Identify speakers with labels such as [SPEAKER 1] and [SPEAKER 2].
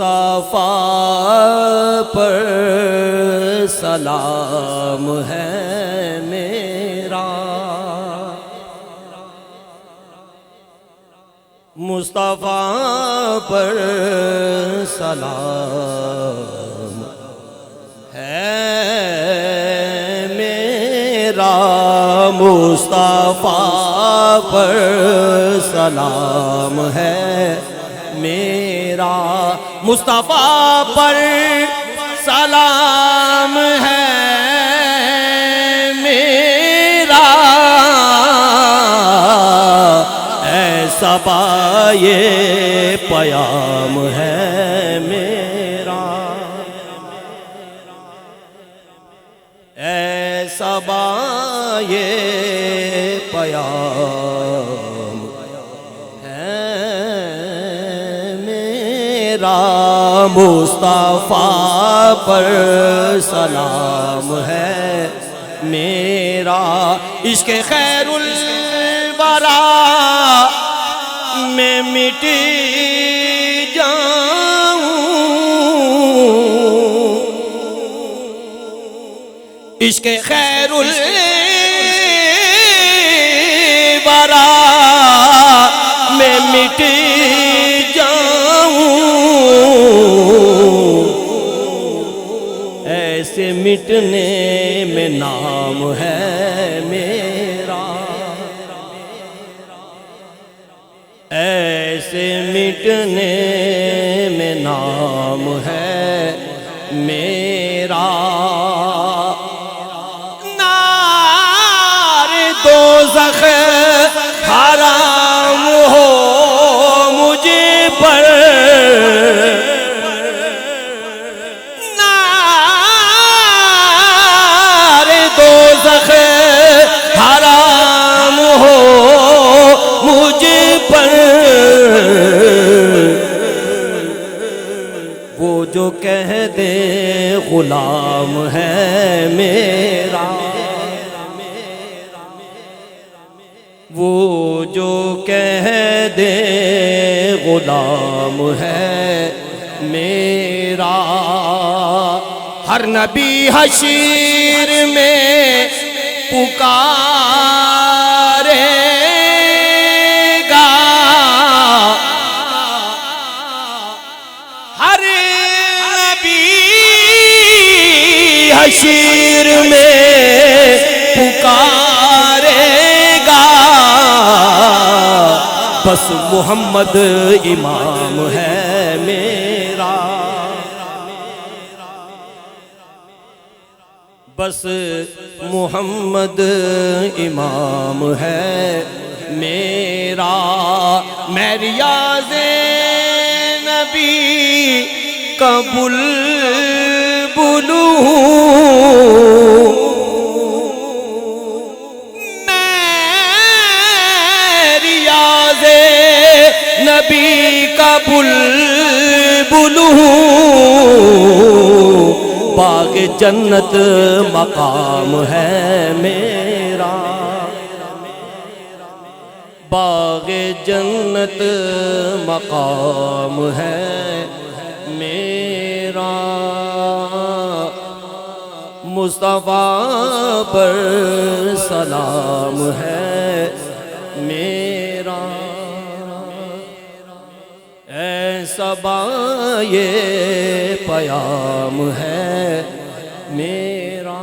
[SPEAKER 1] مصطفیٰ پر سلام ہے میرا، مصطفیٰ پر سلام ہے میرا، مصطفیٰ پر سلام ہے میرا، مصطفیٰ پر سلام ہے میرا، ایسا پایے پیام ہے میرا، ایسا پایے پیام ہے میرا، مصطفیٰ پر سلام ہے میرا، عشق خیر الورا میں مٹ جاؤں، عشق خیر الورا میں مٹ جاؤں، ایسے مٹنے میں نام ہے میرا، ایسے مٹنے میں نام ہے میرا، نار دوزخ حرام ہو مجھ پر، نار دوزخ حرام ہو مجھ پر، وہ جو کہہ دے غلام ہے میرا، وہ جو کہہ دے غلام ہے میرا، ہر نبی حشیر میں پکارے گا، ہر نبی حشیر میں پکارے گا، بس محمد امام ہے میرا، بس محمد امام ہے میرا، میں ریاض نبی کا بلبل ہوں، نبی کا بلبل ہوں، باغ جنت مقام ہے میرا، باغ جنت مقام ہے میرا، مصطفیٰ پر سلام ہے میرا، ایسا بایے پیام ہے میرا۔